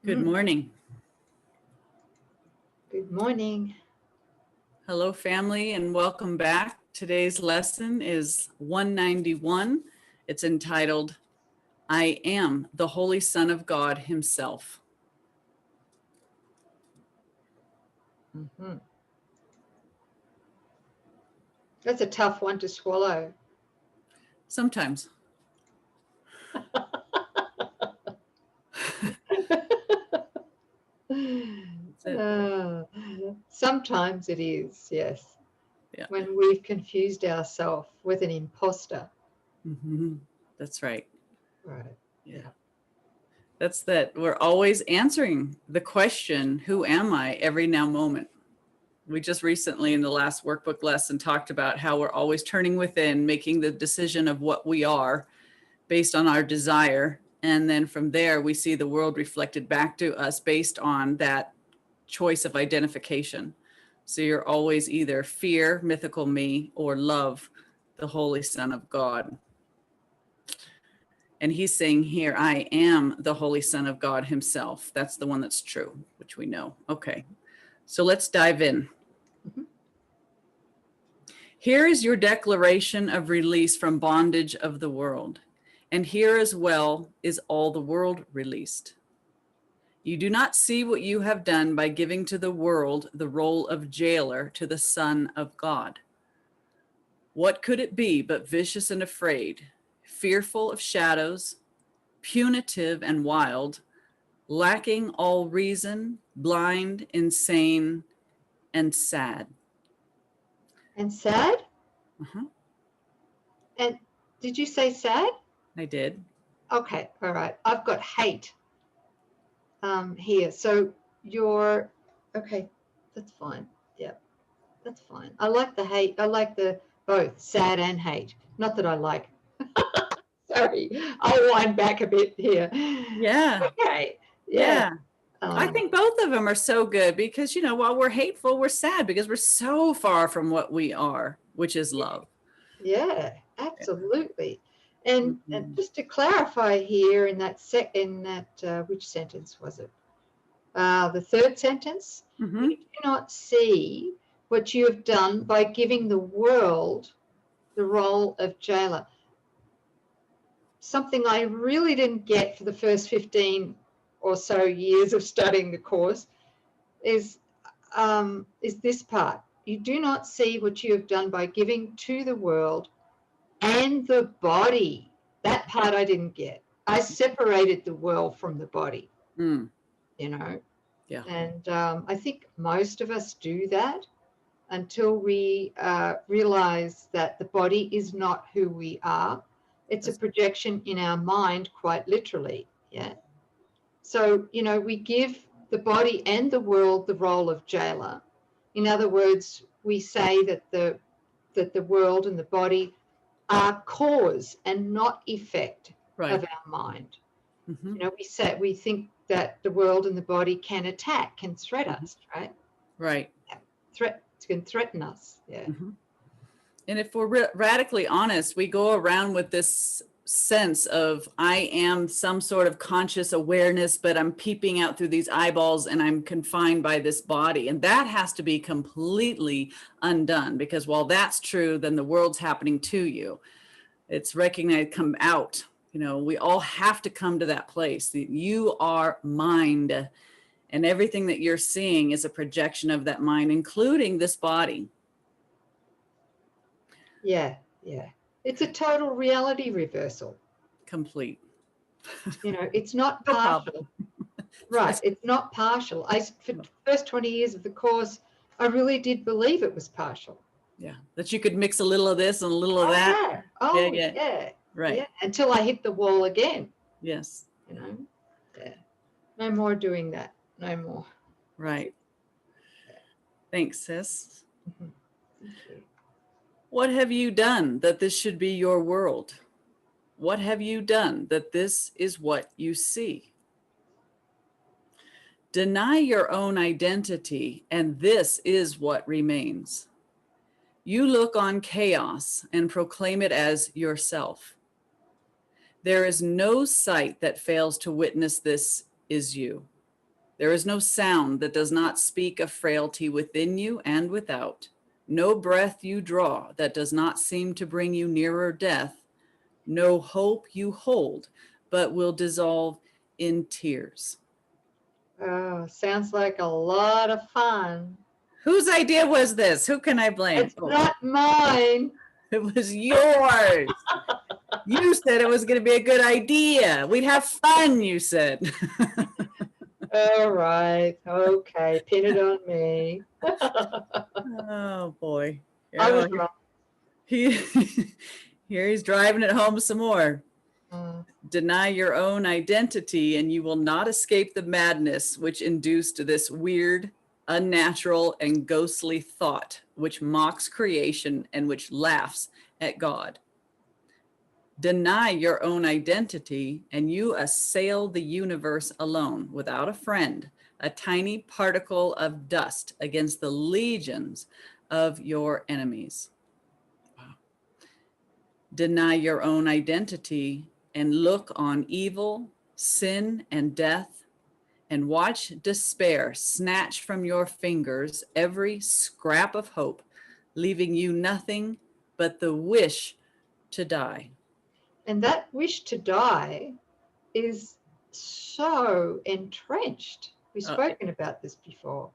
Good morning. Good morning. Hello, family, and welcome back. Today's lesson is 191. It's entitled, I Am the Holy Son of God Himself. That's a tough one to swallow. Sometimes. Sometimes it is, yes. Yeah. When we've confused ourselves with an imposter. That's right. Right. Yeah. That's that we're always answering the question, who am I, every now moment. We just recently in the last workbook lesson talked about how we're always turning within, making the decision of what we are based on our desire. And then from there, we see the world reflected back to us based on that choice of identification. So you're always either fear, mythical me, or love, the Holy Son of God. And he's saying here, I am the Holy Son of God Himself. That's the one that's true, which we know. Okay, so let's dive in. Here is your declaration of release from bondage of the world. And here as well is all the world released. You do not see what you have done by giving to the world the role of jailer to the Son of God. What could it be but vicious and afraid, fearful of shadows, punitive and wild, lacking all reason, blind, insane, and sad? And sad? Uh-huh. And did you say sad? I did. Okay, all right. I've got hate here. So you're, okay, that's fine. Yeah, that's fine. I like the hate. I like the both sad and hate. Not that I like. Sorry, I'll wind back a bit here. Yeah. Okay. Yeah. I think both of them are so good because, you know, while we're hateful, we're sad because we're so far from what we are, which is love. Yeah, absolutely. And just to clarify here in that which sentence was it? The third sentence, you do not see what you have done by giving the world the role of jailer. Something I really didn't get for the first 15 or so years of studying the course is this part. You do not see what you have done by giving to the world and the body. That part I didn't get. I separated the world from the body, you know. Yeah. And I think most of us do that until we realize that the body is not who we are. It's a projection in our mind, quite literally. Yeah. So, you know, we give the body and the world the role of jailer. In other words, we say that the world and the body are cause and not effect of our mind. You know, we think that the world and the body can attack, can threat us, right? Right. Can threaten us. Yeah. And if we're radically honest, we go around with this sense of I am some sort of conscious awareness, but I'm peeping out through these eyeballs and I'm confined by this body. And that has to be completely undone, because while that's true, then the world's happening to you. It's recognized, come out. You know, we all have to come to that place. You are mind, and everything that you're seeing is a projection of that mind, including this body. Yeah, yeah. It's a total reality reversal. Complete. You know, it's not partial. Right, it's not partial. For the first 20 years of the course, I really did believe it was partial. Yeah, that you could mix a little of this and a little of that. Yeah. Right. Yeah. Until I hit the wall again. Yes. You know, yeah. No more doing that. No more. Right. Yeah. Thanks, sis. Thank you. What have you done that this should be your world? What have you done that this is what you see? Deny your own identity, and this is what remains. You look on chaos and proclaim it as yourself. There is no sight that fails to witness this is you. There is no sound that does not speak of frailty within you and without. No breath you draw that does not seem to bring you nearer death. No hope you hold, but will dissolve in tears. Oh, sounds like a lot of fun. Whose idea was this? Who can I blame? It's not mine. It was yours. You said it was going to be a good idea. We'd have fun, you said. All right. Okay. Pin it on me. Oh, boy. I was wrong. Here he's driving it home some more. Mm. Deny your own identity and you will not escape the madness which induced this weird, unnatural, and ghostly thought, which mocks creation and which laughs at God. Deny your own identity and you assail the universe alone, without a friend, a tiny particle of dust against the legions of your enemies. Wow. Deny your own identity and look on evil, sin, and death, and watch despair snatch from your fingers every scrap of hope, leaving you nothing but the wish to die. And that wish to die is so entrenched. We've spoken about this before.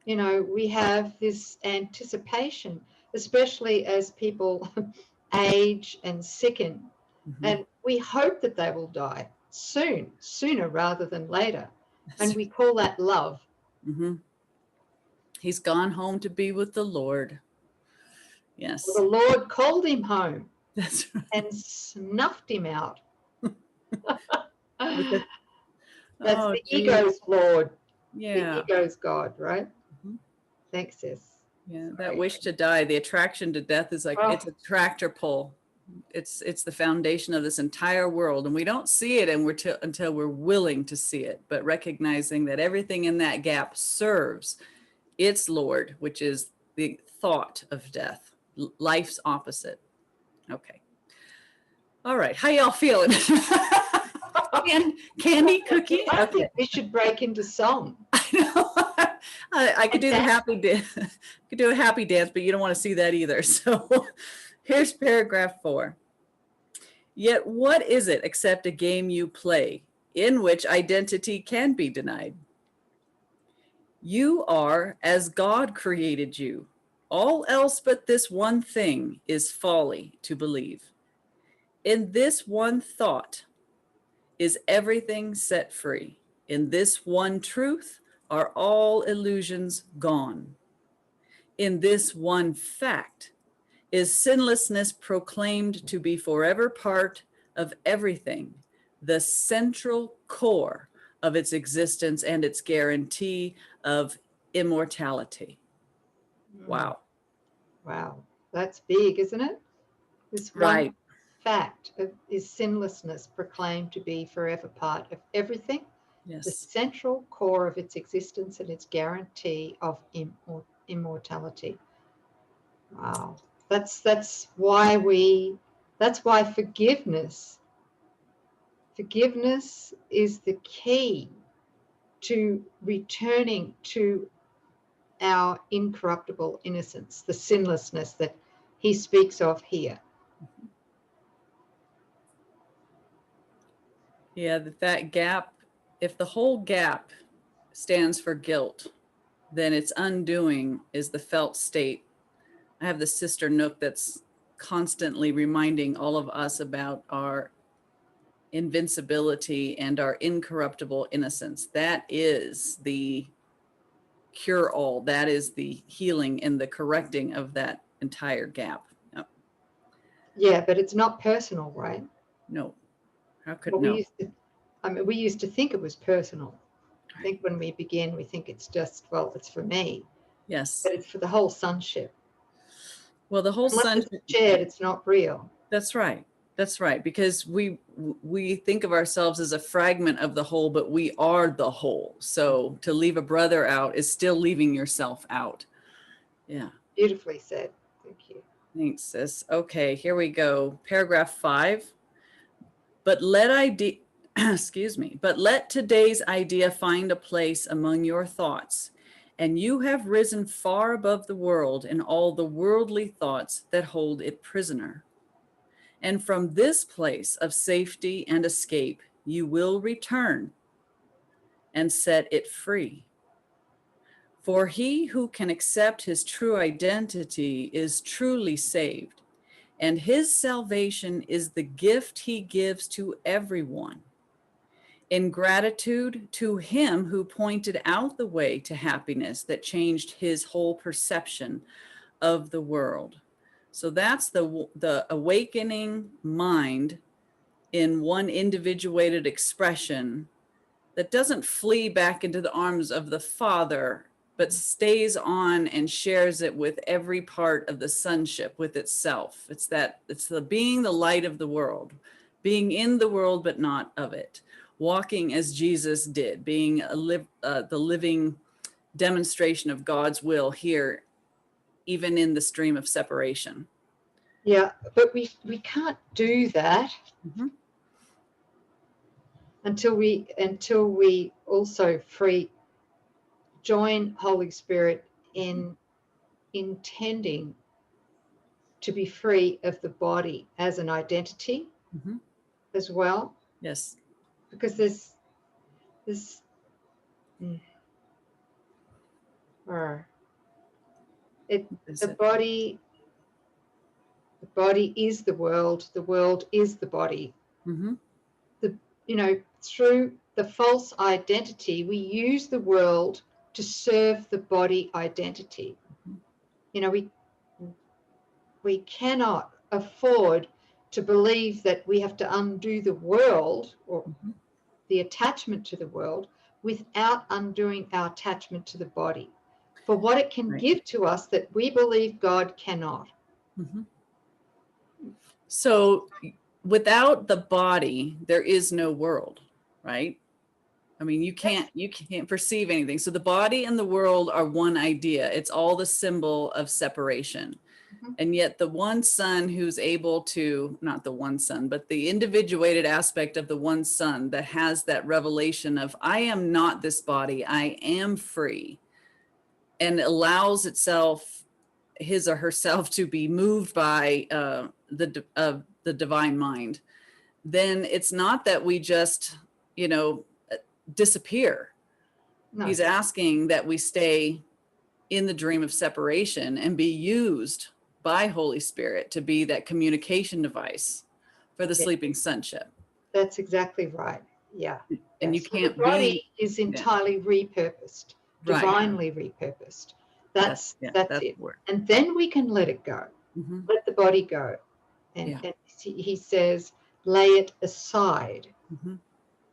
You know, we have this anticipation, especially as people age and sicken, and we hope that they will die soon, sooner rather than later. And we call that love. He's gone home to be with the Lord. Yes. Well, the Lord called him home. That's right. And snuffed him out. That's the ego's Lord. Yeah. The ego's God, right? Thanks, sis. Yeah, that wish to die, the attraction to death is like, it's a tractor pull. It's the foundation of this entire world. And we don't see it until we're willing to see it, but recognizing that everything in that gap serves its Lord, which is the thought of death, life's opposite. Okay. All right. How y'all feeling? Candy, cookie? I think we should break into song. I know. I could do the happy dance. Could do a happy dance, but you don't want to see that either. So here's paragraph 4. Yet what is it except a game you play in which identity can be denied? You are as God created you. All else but this one thing is folly to believe. In this one thought is everything set free. In this one truth are all illusions gone. In this one fact is sinlessness proclaimed to be forever part of everything, the central core of its existence and its guarantee of immortality. Wow. Wow. That's big, isn't it? This one fact is sinlessness proclaimed to be forever part of everything. Yes. The central core of its existence and its guarantee of immortality. Wow. That's why forgiveness is the key to returning to our incorruptible innocence, the sinlessness that he speaks of here. Yeah, that gap, if the whole gap stands for guilt, then its undoing is the felt state. I have the sister Nouk that's constantly reminding all of us about our invincibility and our incorruptible innocence. That is the cure-all. That is the healing and the correcting of that entire gap. Yep. Yeah, but it's not personal, right? No. How could we used to think it was personal. I think when we begin, we think it's just, well, it's for me. Yes. But it's for the whole sonship. Well, the whole sonship, it's shared, it's not real. That's right. That's right. Because we think of ourselves as a fragment of the whole, but we are the whole. So to leave a brother out is still leaving yourself out. Yeah. Beautifully said. Thank you. Thanks, sis. Okay, here we go. Paragraph 5. But let excuse me, but let today's idea find a place among your thoughts, and you have risen far above the world and all the worldly thoughts that hold it prisoner. And from this place of safety and escape, you will return and set it free. For he who can accept his true identity is truly saved, and his salvation is the gift he gives to everyone. In gratitude to him who pointed out the way to happiness that changed his whole perception of the world. So that's the awakening mind in one individuated expression that doesn't flee back into the arms of the Father, but stays on and shares it with every part of the sonship, with itself. It's the being the light of the world, being in the world but not of it, walking as Jesus did, being the living demonstration of God's will here, even in the stream of separation. Yeah, but we can't do that until we also join Holy Spirit in intending to be free of the body as an identity as well. Yes. Because the body is the world is the body. Through the false identity, we use the world to serve the body identity. We cannot afford to believe that we have to undo the world or the attachment to the world without undoing our attachment to the body for what it can give to us that we believe God cannot. So without the body, there is no world, right? I mean, you can't perceive anything. So the body and the world are one idea. It's all the symbol of separation. And yet the one son who's able to, not the one son, but the individuated aspect of the one son that has that revelation of, I am not this body, I am free, and allows itself, his or herself, to be moved by the divine mind, then it's not that we just, disappear. No. He's asking that we stay in the dream of separation and be used by Holy Spirit to be that communication device for the sleeping sonship. That's exactly right. Yeah. And you can't the body is entirely repurposed, divinely repurposed. That's it. And then we can let it go. Let the body go. And he says, lay it aside.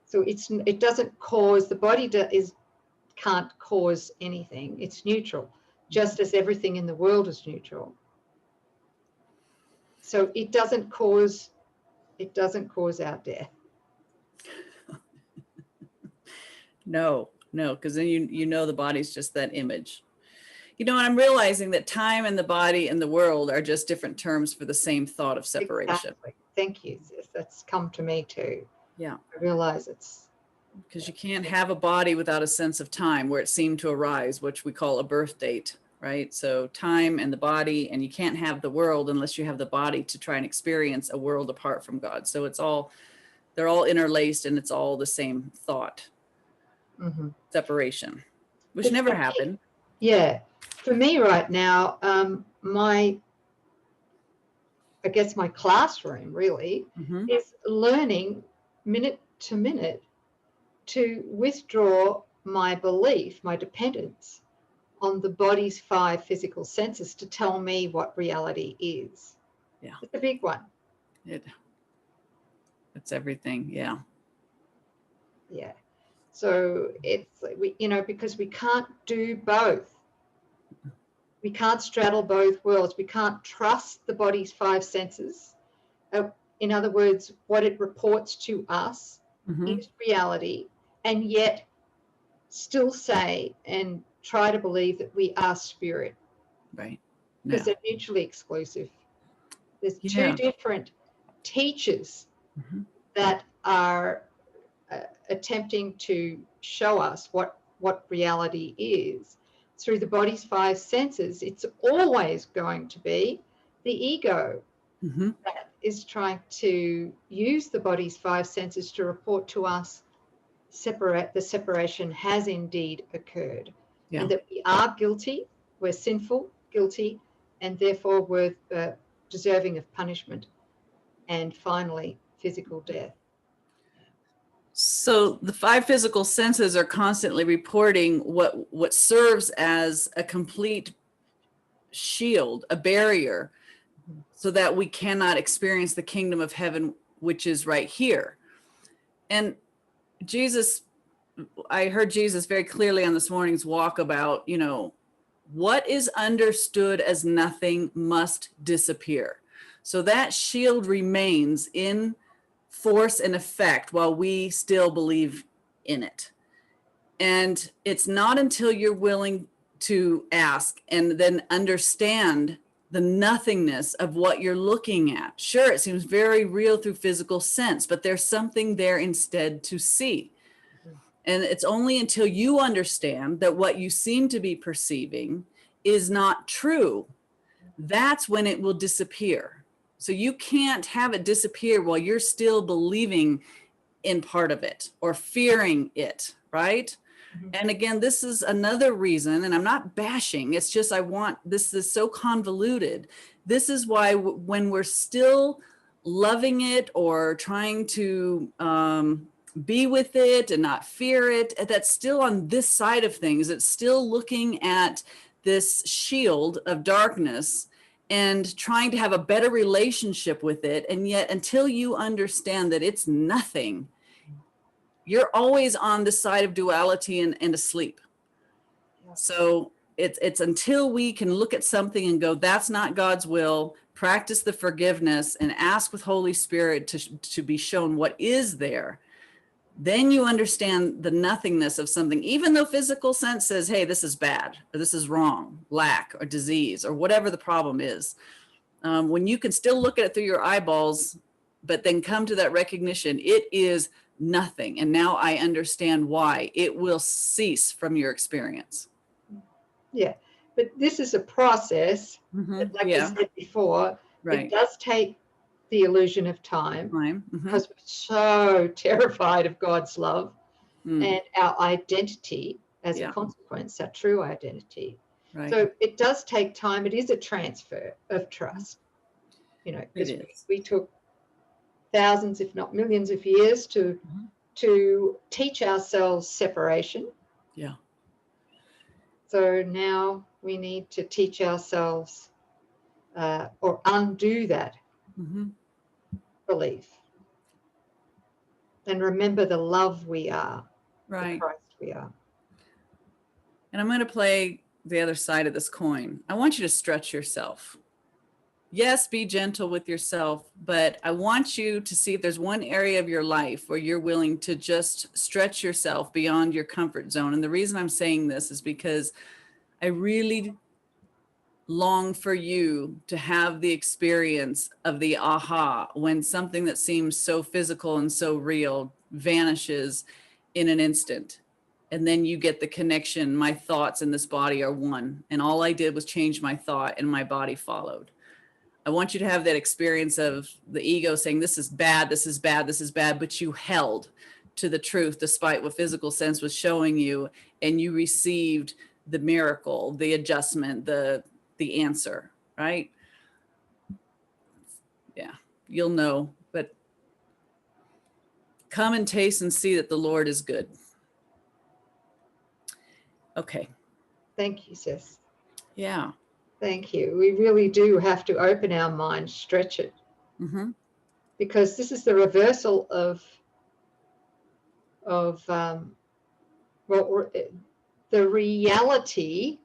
So it doesn't cause, the body can't cause anything. It's neutral, just as everything in the world is neutral. So it doesn't cause our death. No, because then the body's just that image. And I'm realizing that time and the body and the world are just different terms for the same thought of separation. Exactly. Thank you. That's come to me too. Yeah. I realize it's because you can't have a body without a sense of time where it seemed to arise, which we call a birth date, right? So time and the body, and you can't have the world unless you have the body to try and experience a world apart from God. So they're all interlaced, and it's all the same thought. Separation, which never happened. Yeah. For me right now, my classroom really is learning minute to minute to withdraw my belief, my dependence on the body's 5 physical senses to tell me what reality is. Yeah. It's a big one. It's everything. Yeah. Yeah. So it's, because we can't do both. We can't straddle both worlds. We can't trust the body's 5 senses. In other words, what it reports to us is reality, and yet still say and try to believe that we are spirit. Right. Because they're mutually exclusive. There's 2 different teachers that are attempting to show us what reality is through the body's 5 senses, it's always going to be the ego that is trying to use the body's 5 senses to report to us the separation has indeed occurred, and that we are guilty, we're sinful, guilty, and therefore we're deserving of punishment, and finally physical death. So the 5 physical senses are constantly reporting what serves as a complete shield, a barrier, so that we cannot experience the kingdom of heaven, which is right here. And Jesus, I heard Jesus very clearly on this morning's walk about, what is understood as nothing must disappear. So that shield remains in force and effect while we still believe in it. And it's not until you're willing to ask and then understand the nothingness of what you're looking at. Sure, it seems very real through physical sense, but there's something there instead to see. And it's only until you understand that what you seem to be perceiving is not true, that's when it will disappear. So you can't have it disappear while you're still believing in part of it or fearing it, right? And again, this is another reason, and I'm not bashing, it's just this is so convoluted. This is why when we're still loving it or trying to be with it and not fear it, that's still on this side of things. It's still looking at this shield of darkness and trying to have a better relationship with it. And yet until you understand that it's nothing, you're always on the side of duality and asleep. So it's until we can look at something and go, that's not God's will, practice the forgiveness and ask with Holy Spirit to be shown what is there, then you understand the nothingness of something, even though physical sense says, hey, this is bad, or this is wrong, lack or disease, or whatever the problem is. When you can still look at it through your eyeballs, but then come to that recognition, it is nothing. And now I understand why it will cease from your experience. Yeah, but this is a process, like I said before, it does take the illusion of time, because we're so terrified of God's love and our identity as a consequence, our true identity. So it does take time. It is a transfer of trust, because we took thousands, if not millions of years to teach ourselves separation. Yeah. So now we need to teach ourselves or undo that belief and remember the love we are, the Christ we are. And I'm going to play the other side of this coin. I want you to stretch yourself. Yes, be gentle with yourself, but I want you to see if there's one area of your life where you're willing to just stretch yourself beyond your comfort zone. And the reason I'm saying this is because I really long for you to have the experience of the aha, when something that seems so physical and so real vanishes in an instant. And then you get the connection. My thoughts and this body are one. And all I did was change my thought and my body followed. I want you to have that experience of the ego saying, this is bad, this is bad, this is bad, but you held to the truth despite what physical sense was showing you, and you received the miracle, the adjustment, the answer, right? Yeah, you'll know, but come and taste and see that the Lord is good. Okay. Thank you, sis. Yeah. Thank you. We really do have to open our mind, stretch it, because this is the reversal of the reality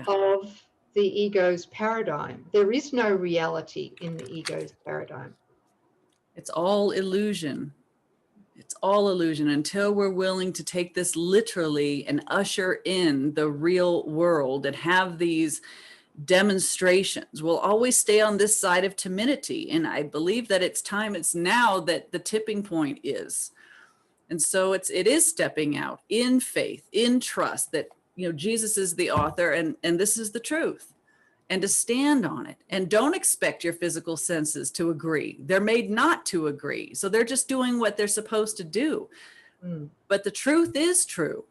of the ego's paradigm. There is no reality in the ego's paradigm. It's all illusion. It's all illusion until we're willing to take this literally and usher in the real world and have these demonstrations. We'll always stay on this side of timidity. And I believe that it's time, it's now that the tipping point is. And so it is stepping out in faith, in trust that, Jesus is the author and this is the truth, and to stand on it. And don't expect your physical senses to agree. They're made not to agree. So they're just doing what they're supposed to do. But the truth is true.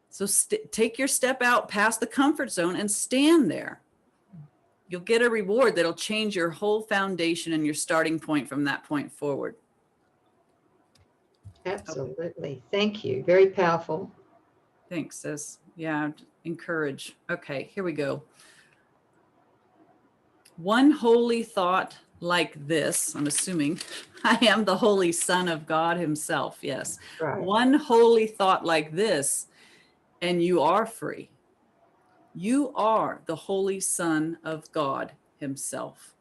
So take your step out past the comfort zone and stand there. You'll get a reward that'll change your whole foundation and your starting point from that point forward. Absolutely. Thank you. Very powerful. Thanks, sis. Yeah, encourage. Okay, here we go. One holy thought like this, I'm assuming, I am the Holy Son of God himself. Yes. Right. One holy thought like this, and you are free. You are the Holy Son of God himself.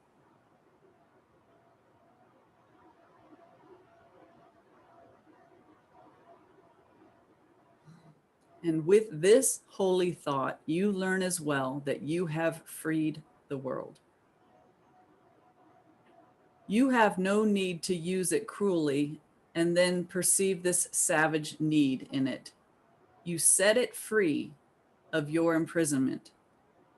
And with this holy thought, you learn as well that you have freed the world. You have no need to use it cruelly and then perceive this savage need in it. You set it free of your imprisonment.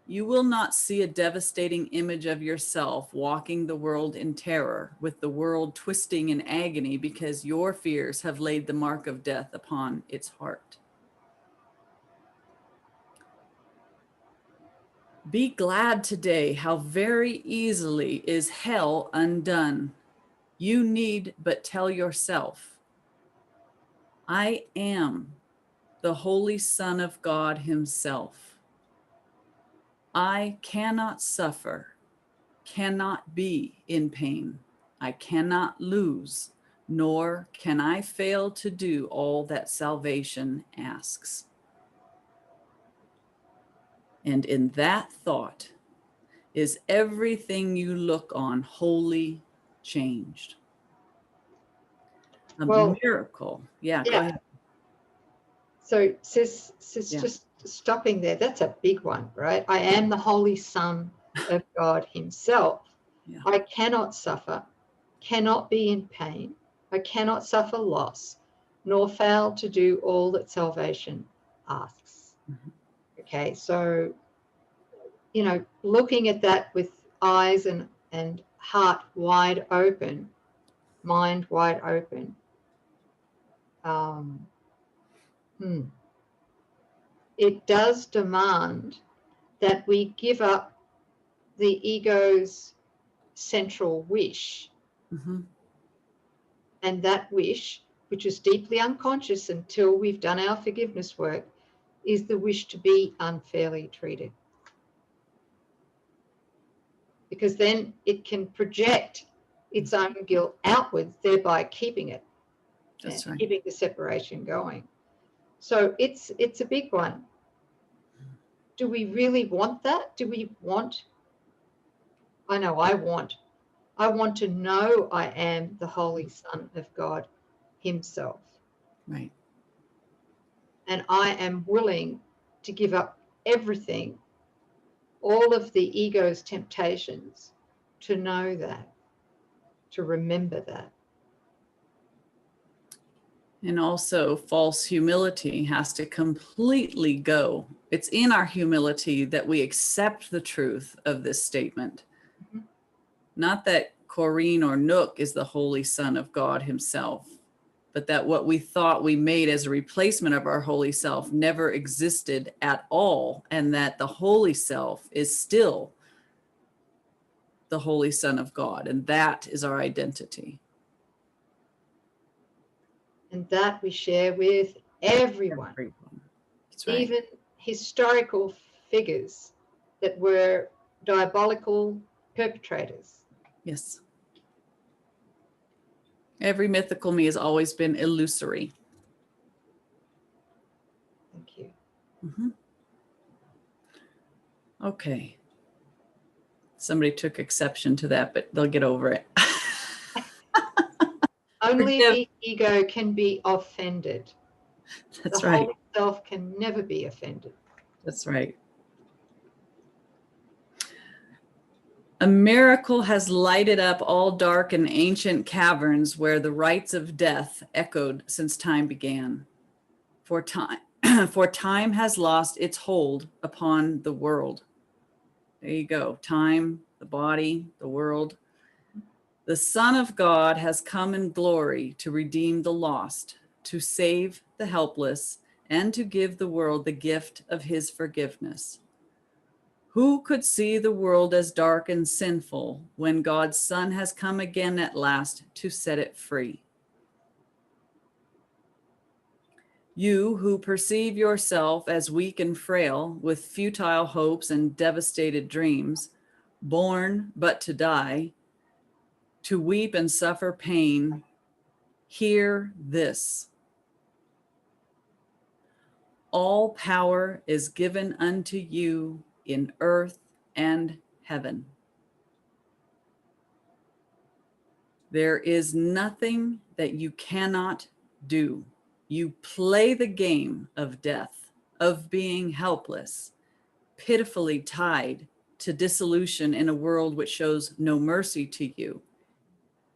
You will not see a devastating image of yourself walking the world in terror, with the world twisting in agony because your fears have laid the mark of death upon its heart. Be glad today how very easily is hell undone. You need but tell yourself, I am the Holy Son of God himself. I cannot suffer, cannot be in pain. I cannot lose, nor can I fail to do all that salvation asks. And in that thought is everything you look on wholly changed. A miracle. Yeah, go ahead. So sis just stopping there, that's a big one, right? I am the Holy Son of God himself. Yeah. I cannot suffer, cannot be in pain. I cannot suffer loss, nor fail to do all that salvation asks. Okay, so, looking at that with eyes and heart wide open, mind wide open, it does demand that we give up the ego's central wish. And that wish, which is deeply unconscious until we've done our forgiveness work, is the wish to be unfairly treated. Because then it can project its own guilt outwards, thereby keeping it. That's right. Keeping the separation going. So it's a big one. Do we really want that? Do we want? I know I want to know I am the Holy Son of God himself. Right. And I am willing to give up everything, all of the ego's temptations, to know that, to remember that. And also false humility has to completely go. It's in our humility that we accept the truth of this statement. Not that Coreen or Nouk is the Holy Son of God himself, but that what we thought we made as a replacement of our holy self never existed at all, and that the holy self is still the Holy Son of God, and that is our identity. And that we share with everyone. That's right. Even historical figures that were diabolical perpetrators. Yes. Every mythical me has always been illusory. Thank you. Okay. Somebody took exception to that, but they'll get over it. Only the ego can be offended. That's the right. Holy self can never be offended. That's right. A miracle has lighted up all dark and ancient caverns where the rites of death echoed since time began. For time, for time has lost its hold upon the world. There you go. Time, the body, the world. The Son of God has come in glory to redeem the lost, to save the helpless, and to give the world the gift of his forgiveness. Who could see the world as dark and sinful when God's Son has come again at last to set it free? You who perceive yourself as weak and frail, with futile hopes and devastated dreams, born but to die, to weep and suffer pain, hear this. All power is given unto you in earth and heaven. There is nothing that you cannot do. You play the game of death, of being helpless, pitifully tied to dissolution in a world which shows no mercy to you.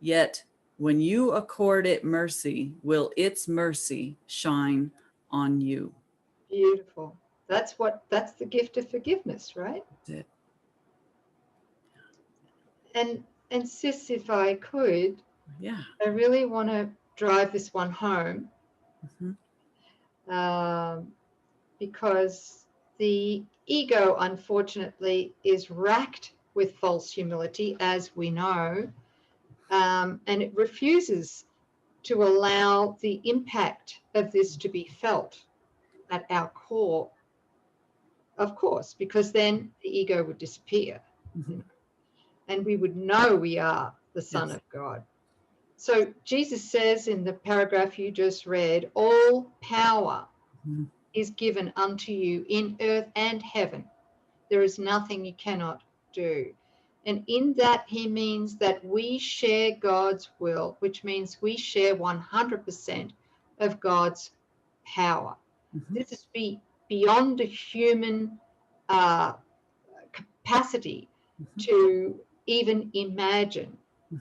Yet, when you accord it mercy, will its mercy shine on you. Beautiful. That's the gift of forgiveness, right? That's it. And sis, if I could, Yeah. I really want to drive this one home, because the ego, unfortunately, is racked with false humility, as we know, and it refuses to allow the impact of this to be felt at our core, of course, because then the ego would disappear, and we would know we are the Son of God. So Jesus says in the paragraph you just read, all power is given unto you in earth and heaven. There is nothing you cannot do. And in that, he means that we share God's will, which means we share 100% of God's power. This is beyond a human capacity to even imagine.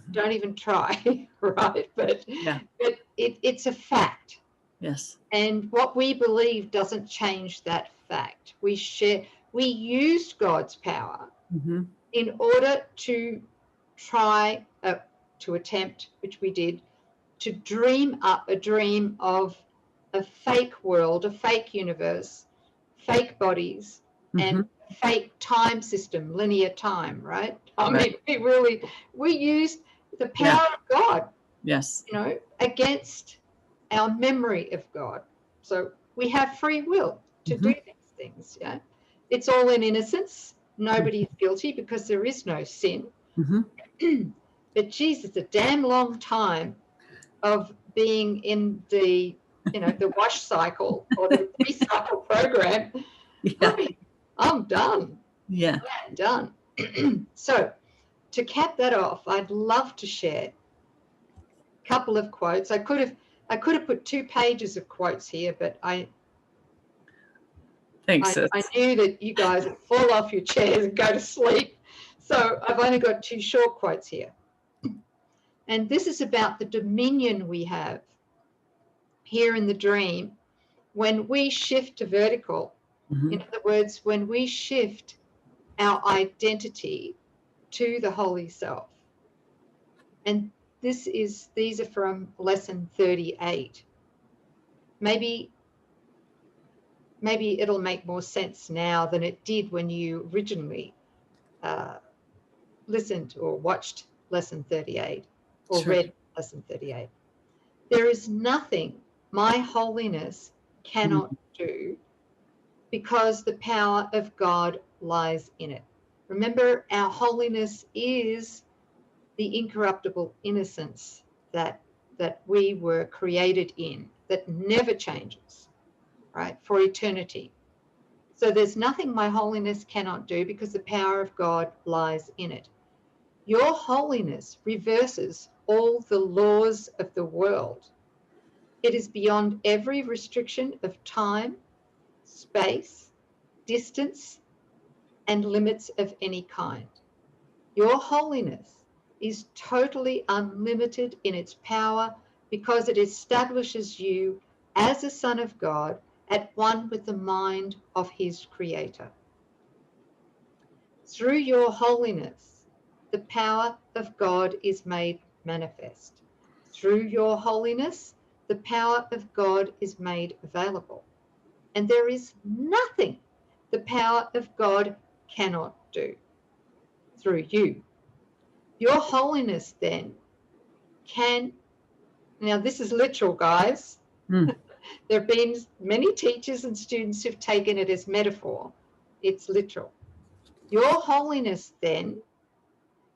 Don't even try, right? But it's a fact. Yes. And what we believe doesn't change that fact. We used God's power in order to try to attempt, which we did, to dream up a dream of a fake world, a fake universe, fake bodies, and fake time system, linear time, right? I mean, we used the power of God, against our memory of God. So we have free will to do these things. Yeah, it's all in innocence. Nobody is guilty because there is no sin. But Jesus, a damn long time of being in the the wash cycle or the recycle program. I'm done. I'm done. So to cap that off, I'd love to share a couple of quotes. I could have put 2 pages of quotes here, but I knew that you guys would fall off your chairs and go to sleep. So I've only got 2 short quotes here. And this is about the dominion we have here in the dream when we shift to vertical. In other words, when we shift our identity to the Holy Self. And these are from lesson 38. Maybe it'll make more sense now than it did when you originally listened or watched lesson 38 or read lesson 38. There is nothing my holiness cannot do because the power of God lies in it. Remember, our holiness is the incorruptible innocence that we were created in, that never changes, right, for eternity. So there's nothing my holiness cannot do because the power of God lies in it. Your holiness reverses all the laws of the world. It is beyond every restriction of time, space, distance, and limits of any kind. Your holiness is totally unlimited in its power because it establishes you as a son of God at one with the mind of his creator. Through your holiness, the power of God is made manifest. Through your holiness, the power of God is made available. And there is nothing the power of God cannot do through you. Your holiness then can, now this is literal, guys. Mm. There have been many teachers and students who've taken it as metaphor. It's literal. Your holiness then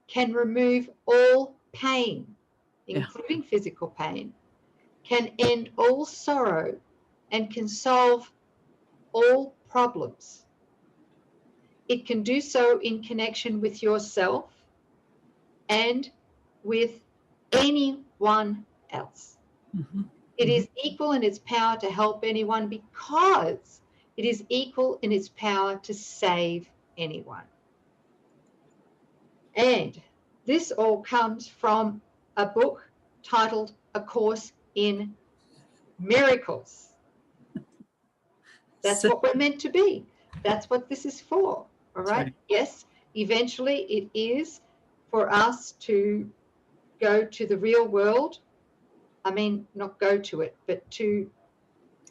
can remove all pain, including physical pain, can end all sorrow, and can solve all problems. It can do so in connection with yourself and with anyone else. Mm-hmm. It is equal in its power to help anyone because it is equal in its power to save anyone. And this all comes from a book titled A Course in Miracles. That's what we're meant to be. That's what this is for. All right? Yes, eventually it is for us to go to the real world. I mean, not go to it, but to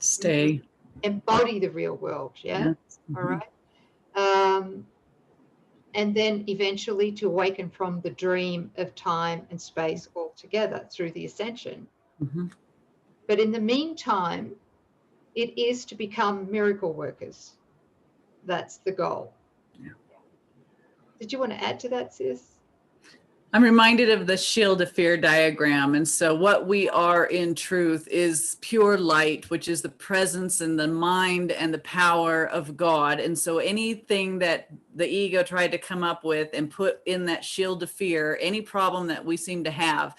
stay, embody the real world. Yeah. Mm-hmm. All right. And then eventually to awaken from the dream of time and space altogether through the ascension. Mm-hmm. But in the meantime, it is to become miracle workers. That's the goal. Yeah. Did you want to add to that, sis? I'm reminded of the shield of fear diagram. And so what we are in truth is pure light, which is the presence and the mind and the power of God. And so anything that the ego tried to come up with and put in that shield of fear, any problem that we seem to have,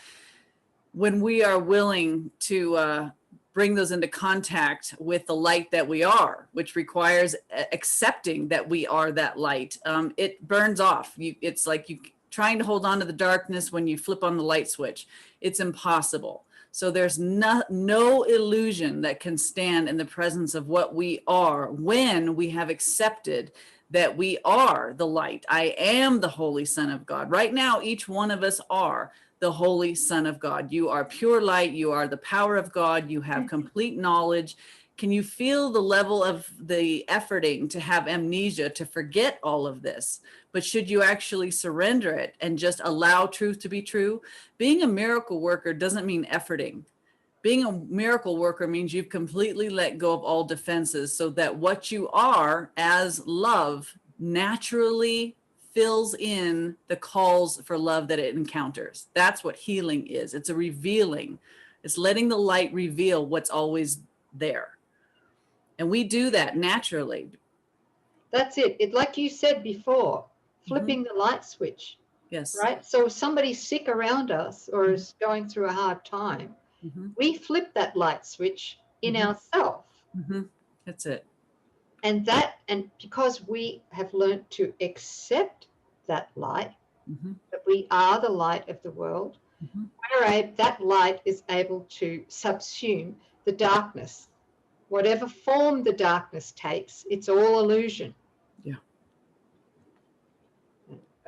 when we are willing to bring those into contact with the light that we are, which requires accepting that we are that light, it burns off. It's like you trying to hold on to the darkness when you flip on the light switch. It's impossible. So there's no illusion that can stand in the presence of what we are when we have accepted that we are the light. I am the Holy Son of God. Right now, each one of us are the Holy Son of God. You are pure light. You are the power of God. You have complete knowledge. Can you feel the level of the efforting to have amnesia, to forget all of this? But should you actually surrender it and just allow truth to be true? Being a miracle worker doesn't mean efforting. Being a miracle worker means you've completely let go of all defenses so that what you are as love naturally fills in the calls for love that it encounters. That's what healing is. It's a revealing. It's letting the light reveal what's always there. And we do that naturally. That's it. It, like you said before, flipping the light switch. Yes. Right? So if somebody's sick around us or is going through a hard time, we flip that light switch in ourselves. That's it. And because we have learned to accept that light, that we are the light of the world, that light is able to subsume the darkness. Whatever form the darkness takes, it's all illusion. Yeah.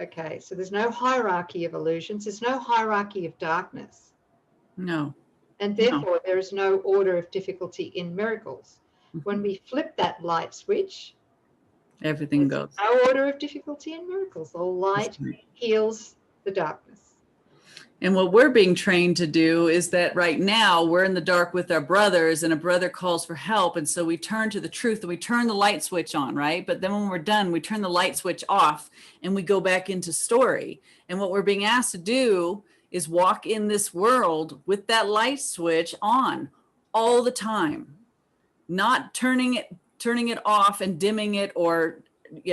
Okay, so there's no hierarchy of illusions. There's no hierarchy of darkness. No. And therefore, there is no order of difficulty in miracles. When we flip that light switch, everything goes. No order of difficulty in miracles. The light heals the darkness. And what we're being trained to do is that right now we're in the dark with our brothers and a brother calls for help. And so we turn to the truth and we turn the light switch on, right? But then when we're done, we turn the light switch off and we go back into story. And what we're being asked to do is walk in this world with that light switch on all the time, not turning it off and dimming it or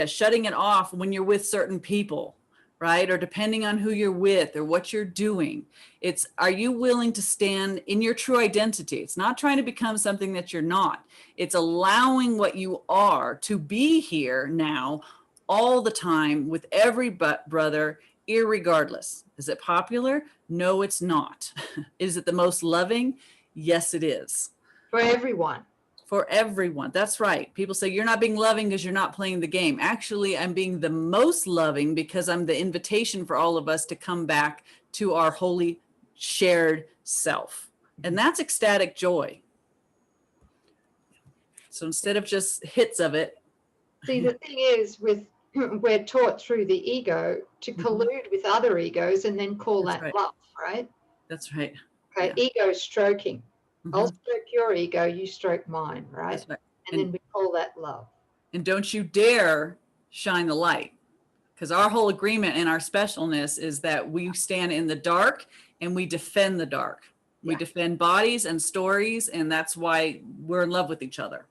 shutting it off when you're with certain people. Right? Or depending on who you're with or what you're doing. It's, are you willing to stand in your true identity? It's not trying to become something that you're not. It's allowing what you are to be here now all the time with every brother, irregardless. Is it popular? No, it's not. Is it the most loving? Yes, it is. For everyone. For everyone. That's right. People say you're not being loving because you're not playing the game. Actually, I'm being the most loving because I'm the invitation for all of us to come back to our holy shared self. And that's ecstatic joy. So instead of just hits of it. See, the thing is, we're taught through the ego to collude with other egos and then call That's that right. love, right? That's right. Okay, Yeah. ego stroking. I'll stroke your ego, you stroke mine, right? That's right. And then we call that love. And don't you dare shine the light, because our whole agreement and our specialness is that we stand in the dark and we defend the dark. We defend bodies and stories, and that's why we're in love with each other.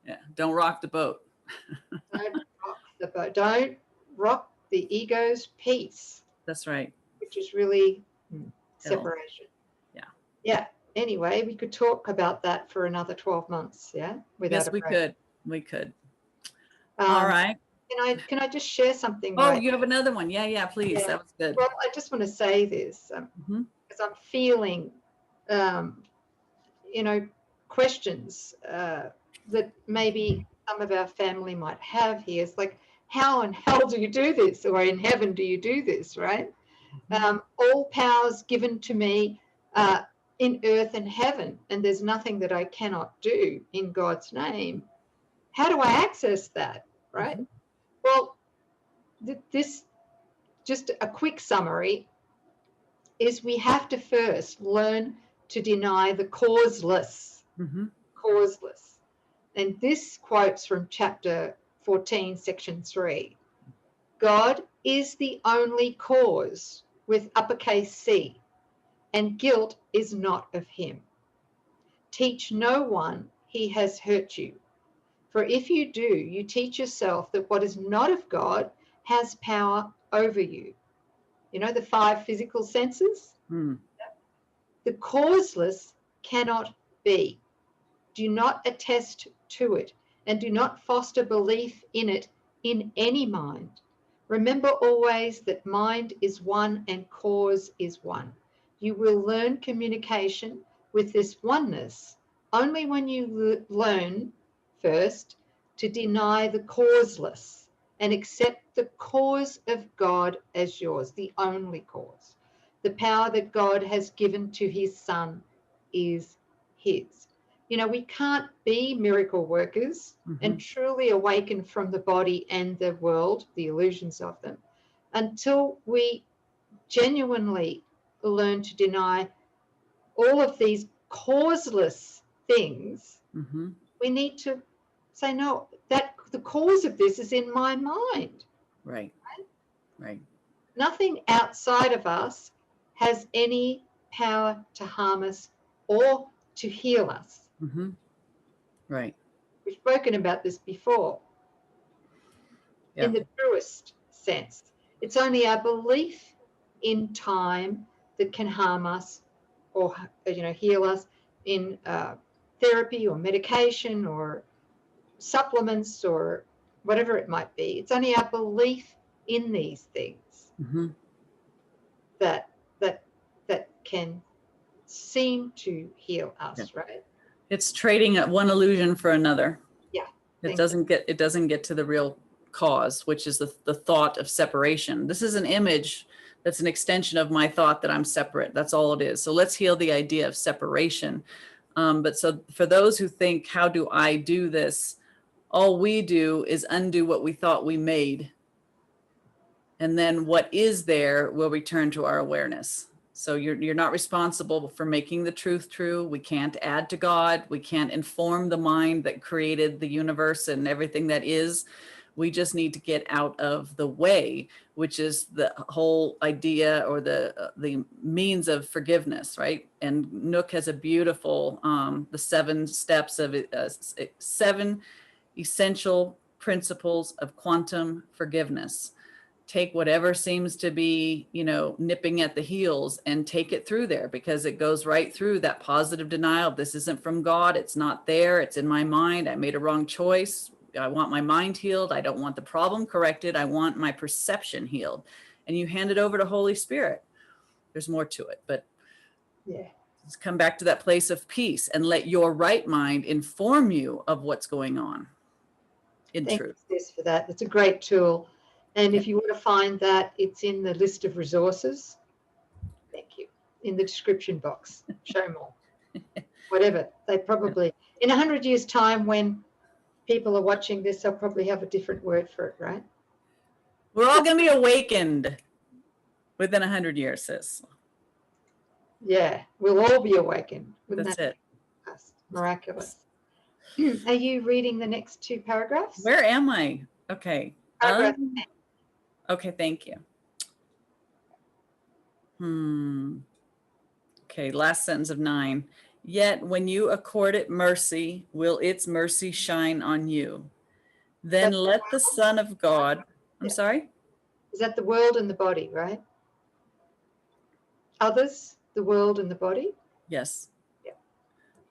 Yeah, don't rock the boat. Don't rock the boat. Don't rock the ego's peace. That's right. Which is really separation. Yeah. Yeah. Anyway, we could talk about that for another 12 months. Yeah. Yes, we could. We could. All right. Can I just share something? Oh, you have another one. Yeah, please. Yeah. That was good. Well, I just want to say this because I'm feeling, questions that maybe some of our family might have here. It's like, how in hell do you do this? Or in heaven do you do this, right? All powers given to me in earth and heaven, and there's nothing that I cannot do in God's name. How do I access that, right? Well, this, just a quick summary, is we have to first learn to deny the causeless. Causeless. And this quotes from chapter 14, section 3. God is the only cause with uppercase C, and guilt is not of him. Teach no one he has hurt you. For if you do, you teach yourself that what is not of God has power over you. You know, the 5 physical senses? The causeless cannot be. Do not attest to it, and do not foster belief in it in any mind. Remember always that mind is one and cause is one. You will learn communication with this oneness only when you learn first to deny the causeless and accept the cause of God as yours, the only cause. The power that God has given to his Son is his. You know, we can't be miracle workers and truly awaken from the body and the world, the illusions of them, until we genuinely learn to deny all of these causeless things. We need to say, no, that the cause of this is in my mind. Right. Nothing outside of us has any power to harm us or to heal us. Right. We've spoken about this before. In the truest sense, it's only our belief in time that can harm us or, heal us in therapy or medication or supplements or whatever it might be. It's only our belief in these things that can seem to heal us, right? It's trading one illusion for another. Yeah. It doesn't get to the real cause, which is the thought of separation. This is an image that's an extension of my thought that I'm separate. That's all it is. So let's heal the idea of separation. But so for those who think, how do I do this? All we do is undo what we thought we made. And then what is there will return to our awareness. So you're not responsible for making the truth true. We can't add to God. We can't inform the mind that created the universe and everything that is. We just need to get out of the way, which is the whole idea or the means of forgiveness, right? And Nouk has a beautiful, the 7 steps of 7 essential principles of quantum forgiveness. Take whatever seems to be, nipping at the heels and take it through there, because it goes right through that positive denial. This isn't from God. It's not there. It's in my mind. I made a wrong choice. I want my mind healed. I don't want the problem corrected. I want my perception healed. and you hand it over to Holy Spirit. There's more to it, but Yeah. just come back to that place of peace and let your right mind inform you of what's going on in Thank truth. you, Sis, for that. It's a great tool. And Yep. if you want to find that, it's in the list of resources. Thank you. In the description box. Show more. Whatever. They probably, in 100 years' time, when people are watching this, they'll probably have a different word for it, right? We're all going to be awakened within 100 years, sis. Yeah, we'll all be awakened. Wouldn't That's that it. be miraculous? Are you reading the next two paragraphs? Where am I? Okay. Paragraph Okay, thank you. Okay, last sentence of 9. Yet when you accord it mercy, will its mercy shine on you? Then let the Son of God, I'm sorry? Is that the world and the body, right? Others, the world and the body? Yes. Yeah.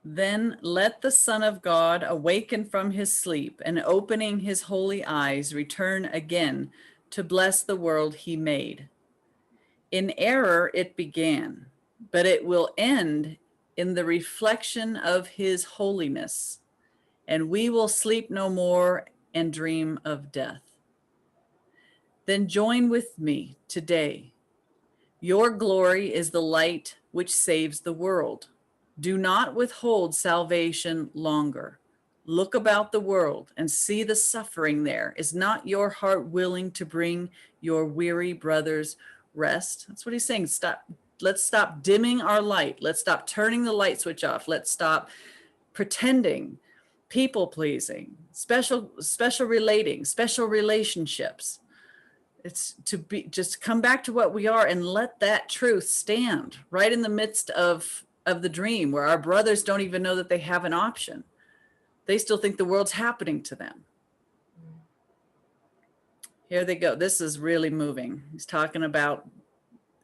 Then let the Son of God awaken from his sleep and opening his holy eyes, return again to bless the world he made. In error it began, but it will end in the reflection of his holiness, and we will sleep no more and dream of death. Then join with me today. Your glory is the light which saves the world. Do not withhold salvation longer. Look about the world and see the suffering there. Is not your heart willing to bring your weary brothers rest? That's what he's saying. Let's stop dimming our light. Let's stop turning the light switch off. Let's stop pretending, people pleasing, special relating, special relationships. It's to be, just come back to what we are and let that truth stand right in the midst of the dream, where our brothers don't even know that they have an option. They still think the world's happening to them. Here they go. This is really moving. He's talking about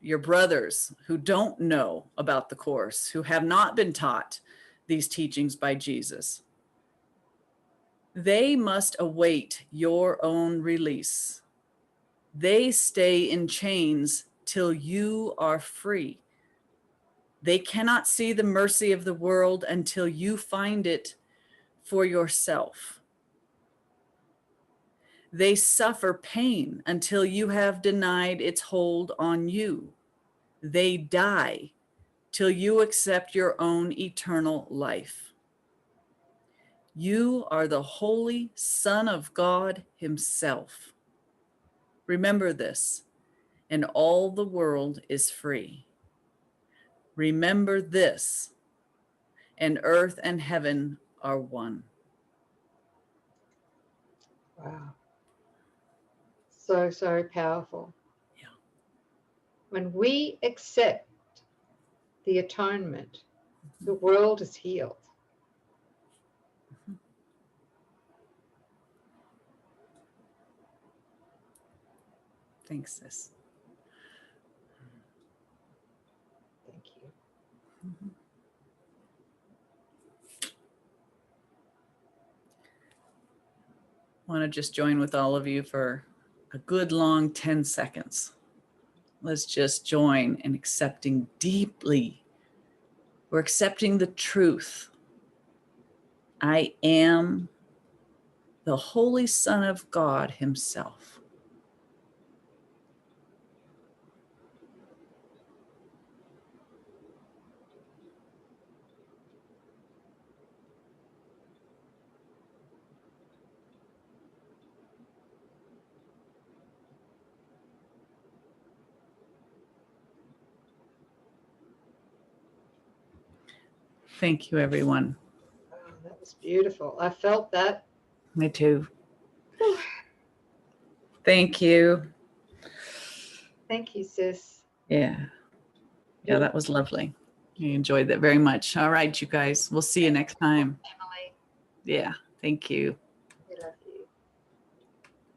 your brothers who don't know about the Course, who have not been taught these teachings by Jesus. They must await your own release. They stay in chains till you are free. They cannot see the mercy of the world until you find it for yourself. They suffer pain until you have denied its hold on you. They die till you accept your own eternal life. You are the Holy Son of God himself. Remember this, and all the world is free. Remember this, and earth and heaven are one. Wow. So, so powerful. Yeah. When we accept the atonement, the world is healed. Thanks, sis. Thank you. I want to just join with all of you for a good long 10 seconds. Let's just join in accepting deeply. We're accepting the truth. I am the Holy Son of God himself. Thank you, everyone. Oh, that was beautiful. I felt that. Me too. Thank you. Thank you, sis. Yeah, that was lovely. I enjoyed that very much. All right, you guys. We'll see you next time. Emily. Yeah, thank you.